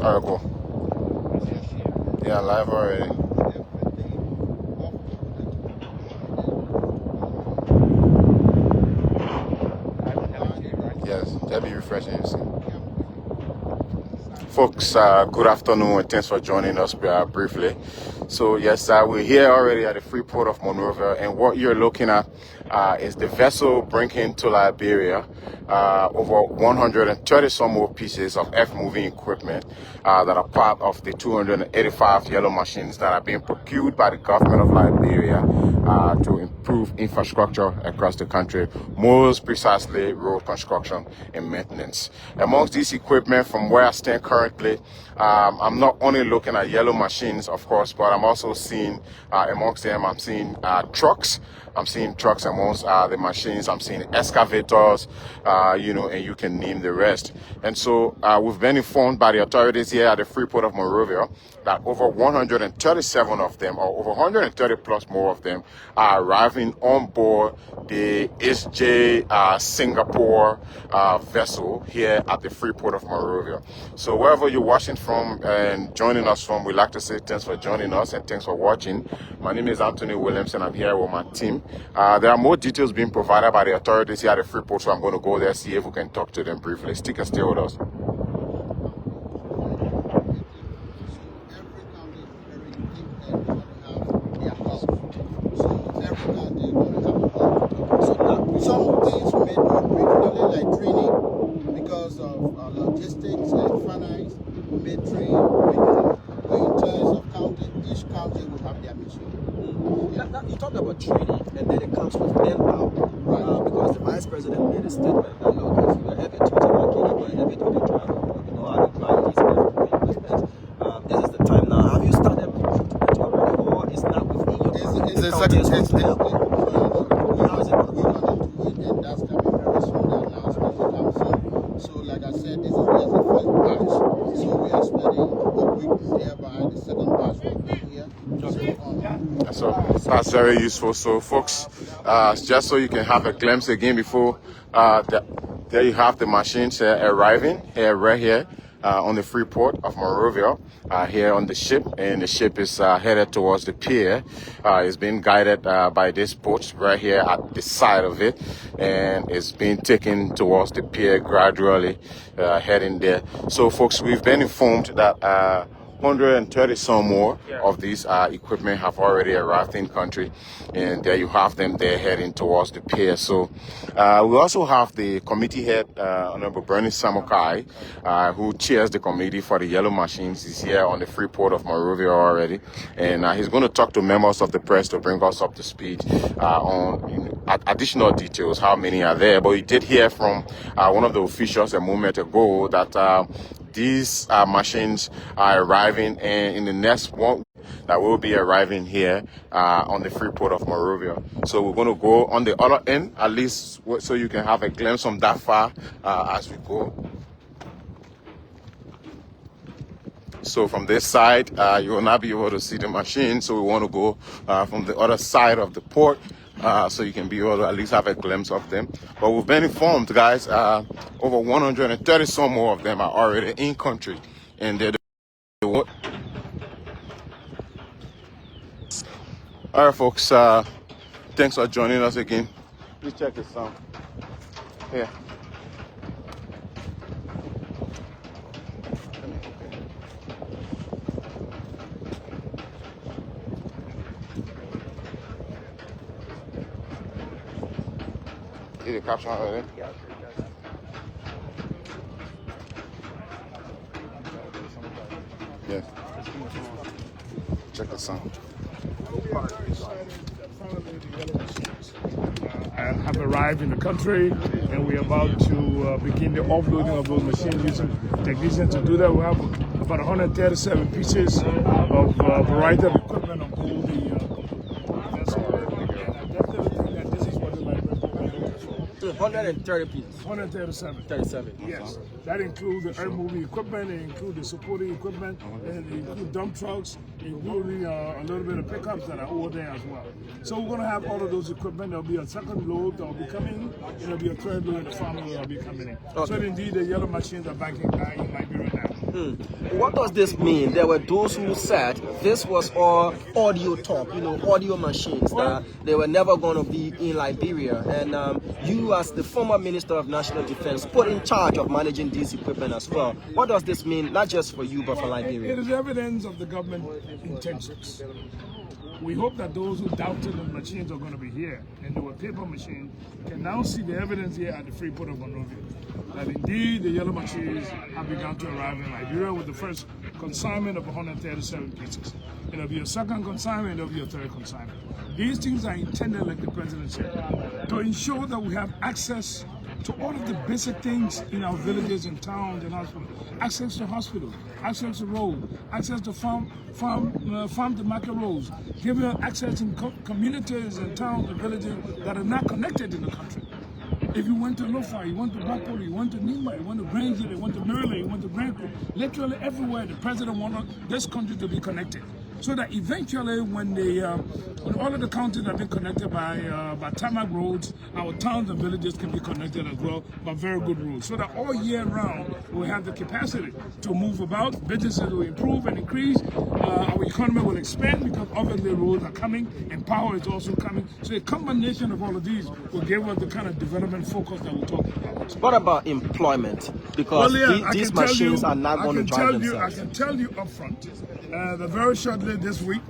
Alright, cool. Yeah, live already. Yes, that'd be refreshing, you see. Folks, good afternoon and thanks for joining us briefly. So yes, we're here already at the freeport of Monrovia, and what you're looking at is the vessel bringing to Liberia over 130 some more pieces of earth-moving equipment that are part of the 285 yellow machines that are being procured by the government of Liberia to improve infrastructure across the country, most precisely road construction and maintenance. Amongst these equipment, from where I stand currently, I'm not only looking at yellow machines, of course, but I'm also seeing amongst them, I'm seeing trucks. I'm seeing trucks amongst the machines. I'm seeing excavators, you know, and you can name the rest. And so we've been informed by the authorities here at the freeport of Monrovia that over 137 of them, or over 130 plus more of them, are arriving on board the SJ Singapore vessel here at the freeport of Monrovia. So wherever you're watching from and joining us from, we'd like to say thanks for joining us and thanks for watching. My name is Anthony Williamson. I'm here with my team. There are more details being provided by the authorities here at the freeport, so I'm going to go there, see if we can talk to them briefly. Stick and stay with us. Some things may not originally like training because of logistics and finance. We may train in terms of county. Each county will have their mission. Now, you talked about training, and then it comes with manpower. Right. Because the vice president made a statement that, look, if you're heavy duty mechanic or heavy duty driver, you know how to drive these equipment. This is the time now. Have you started recruitment already, or is not within your It's the county second responsibility? How is it going to be? And that's coming very soon. The announcement will come soon. So, like I said, this is just the first batch. So, we are spending a week thereby. The second batch will be here. So that's very useful. So folks, just so you can have a glimpse again before there you have the machines arriving here, right here on the freeport of Monrovia, here on the ship, and the ship is headed towards the pier. It's being guided by this boat right here at the side of it, and it's being taken towards the pier gradually, heading there. So folks, we've been informed that 130 some more of these equipment have already arrived in country, and there you have them. They're heading towards the pier. So we also have the committee head, Honorable Bernie Samukai, who chairs the committee for the yellow machines. He's here on the freeport of Monrovia already, and he's going to talk to members of the press to bring us up to speed on additional details, how many are there. But we did hear from one of the officials a moment ago that these machines are arriving, and in the next one that will be arriving here on the freeport of Monrovia. So we're going to go on the other end, at least so you can have a glimpse from that far as we go. So from this side, you will not be able to see the machine. So we want to go from the other side of the port, so you can be able to at least have a glimpse of them. But we've been informed, guys, over 130 some more of them are already in country, and they're the all right, folks, thanks for joining us again. Please check the sound here. See the caption already? Yeah. Yes. Check the sound. Have arrived in the country, and we're about to begin the offloading of those machines using technicians to do that. We have about 137 pieces of variety of equipment on board the vessel. And I definitely think that this is what the library So 130 pieces. 137. 37. Yes, that includes the earth moving equipment, it includes the supporting equipment, and it includes dump trucks, including a little bit of pickups that are over there as well. So we're going to have all of those equipment. There'll be a second load that will be coming, and there'll be a third load, and the final load that will be coming in. Okay. So indeed, the yellow machines are back in Liberia now. What does this mean? There were those who said this was all audio talk, audio machines, that they were never going to be in Liberia. And you, as the former Minister of National Defense, put in charge of managing these equipment as well. What does this mean, not just for you, but for Liberia? It is evidence of the government intentions. We hope that those who doubted the machines are going to be here, and they were paper machines, can now see the evidence here at the freeport of Monrovia, that indeed the yellow machines have begun to arrive in Liberia with the first consignment of 137 pieces. It'll be a second consignment, it'll be a third consignment. These things are intended, like the President said, to ensure that we have access to all of the basic things in our villages and towns and hospitals. Access to hospitals, access to roads, access to farm to market roads, giving access in communities and towns and villages that are not connected in the country. If you went to Lofa, you went to Bakoli, you went to Nima, you went to Granger, you went to Maryland, you went to Granville, literally everywhere the President wanted this country to be connected. So that eventually when all of the counties have been connected by tarmac roads, our towns and villages can be connected as well by very good roads. So that all year round we have the capacity to move about, businesses will improve and increase, our economy will expand because obviously roads are coming and power is also coming. So a combination of all of these will give us the kind of development focus that we're talking about. What about employment? Because these machines are not going to drive themselves. I can tell you up front that very shortly this week,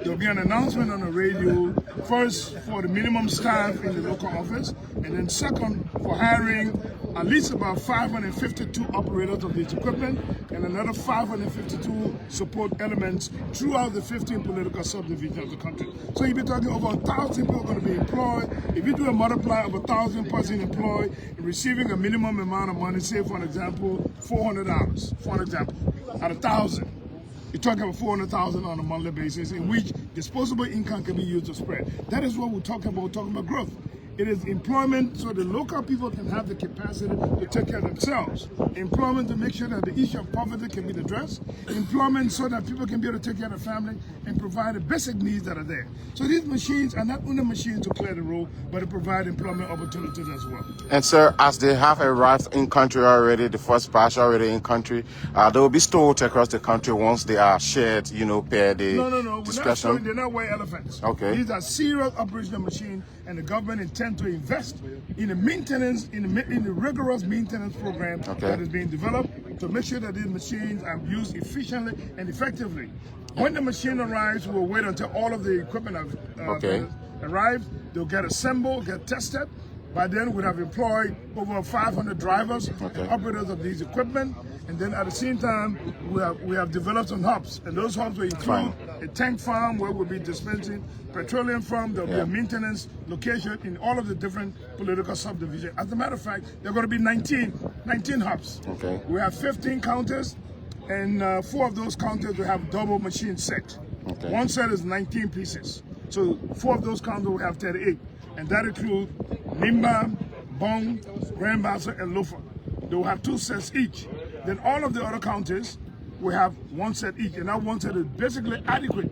there'll be an announcement on the radio, first for the minimum staff in the local office, and then second for hiring at least about 552 operators of this equipment and another 552 support elements throughout the 15 political subdivisions of the country. So you'll be talking over 1,000 people are going to be employed. If you do a multiply of 1,000 person employed, receiving a minimum amount of money, say for an example, $400, for an example, at 1,000. You're talking about 400,000 on a monthly basis in which disposable income can be used to spread. That is what we're talking about. We're talking about growth. It is employment so the local people can have the capacity to take care of themselves. Employment to make sure that the issue of poverty can be addressed. Employment so that people can be able to take care of their family and provide the basic needs that are there. So these machines are not only machines to clear the road, but to provide employment opportunities as well. And sir, as they have arrived in country already, the first batch already in country, they will be stored across the country once they are shared, per the discretion. They're not white elephants. Okay. These are serious operational machines, and the government intends to invest in the maintenance, in the rigorous maintenance program that is being developed to make sure that these machines are used efficiently and effectively. When the machine arrives, we'll wait until all of the equipment arrives. They'll get assembled, get tested. By then, we'd have employed over 500 drivers, operators of these equipment, and then at the same time, we have developed some hubs, and those hubs will include a tank farm where we'll be dispensing petroleum from. There'll be a maintenance location in all of the different political subdivisions. As a matter of fact, there are going to be 19 hubs. Okay. We have 15 counters, and 4 of those counters will have double machine set. Okay. One set is 19 pieces. So 4 of those counters will have 38. And that includes Nimba, Bong, Grand Bassa, and Lofa. They will have 2 sets each. Then all of the other counters will have 1 set each. And that 1 set is basically adequate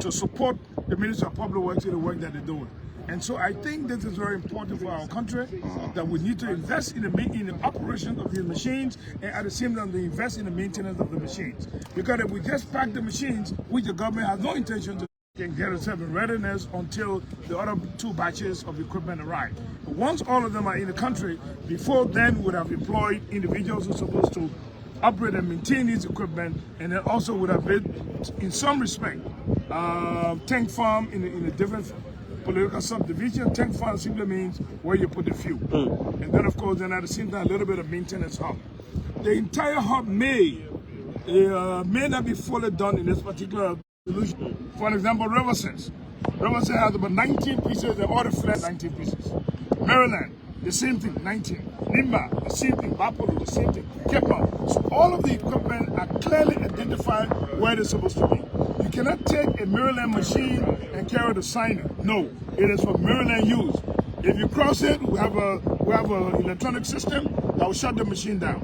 to support the Ministry of Public Works in the work that they're doing. And so I think this is very important for our country, that we need to invest in the operation of these machines, and at the same time to invest in the maintenance of the machines. Because if we just pack the machines, which the government has no intention to, can get itself in readiness until the other 2 batches of equipment arrive. But once all of them are in the country, before then would have employed individuals who are supposed to operate and maintain these equipment, and then also would have been, in some respect, tank farm in a different political subdivision. Tank farm simply means where you put the fuel. And then of course, then at the same time, a little bit of maintenance hub. The entire hub may not be fully done in this particular solution. For example, Riversense. Riversense has about 19 pieces, they order flat 19 pieces. Maryland, the same thing, 19. Nimba, the same thing. Bapolo, the same thing. Cape Town. So all of the equipment are clearly identified where they're supposed to be. You cannot take a Maryland machine and carry the signer. No, it is for Maryland use. If you cross it, we have an electronic system that will shut the machine down,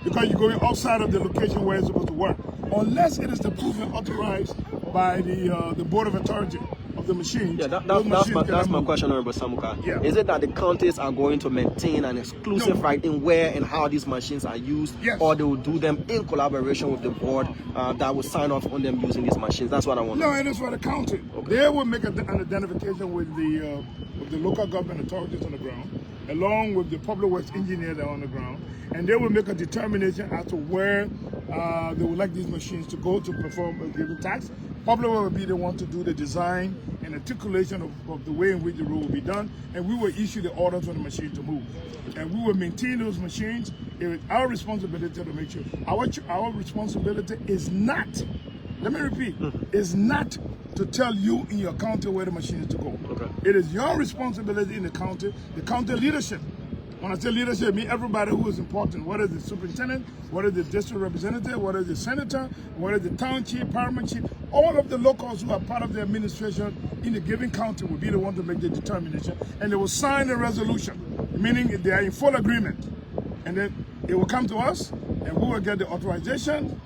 because you're going outside of the location where it's supposed to work, unless it is approved and authorized by the Board of Authority of the machines. Yeah, those that's machines my cannot move. question, Honorable Samuka. Yeah. Is it that the counties are going to maintain an exclusive No. right in where and how these machines are used, Yes. or they will do them in collaboration with the board that will sign off on them using these machines? That's what I want to No, know. it is for the county. They will make an identification with the local government authorities on the ground, along with the public works engineer that are on the ground, and they will make a determination as to where they would like these machines to go to perform a given task. Public works will be the one to do the design and articulation of the way in which the road will be done, and we will issue the orders for the machine to move. And we will maintain those machines. It is our responsibility to make sure. Our responsibility is not, let me repeat, is not to tell you in your county where the machine is to go. Okay. It is your responsibility in the county leadership. When I say leadership, I mean everybody who is important, whether it's the superintendent, whether it's the district representative, whether it's the senator, whether it's the town chief, paramount chief, all of the locals who are part of the administration in the given county will be the one to make the determination, and they will sign a resolution, meaning they are in full agreement. And then it will come to us, and we will get the authorization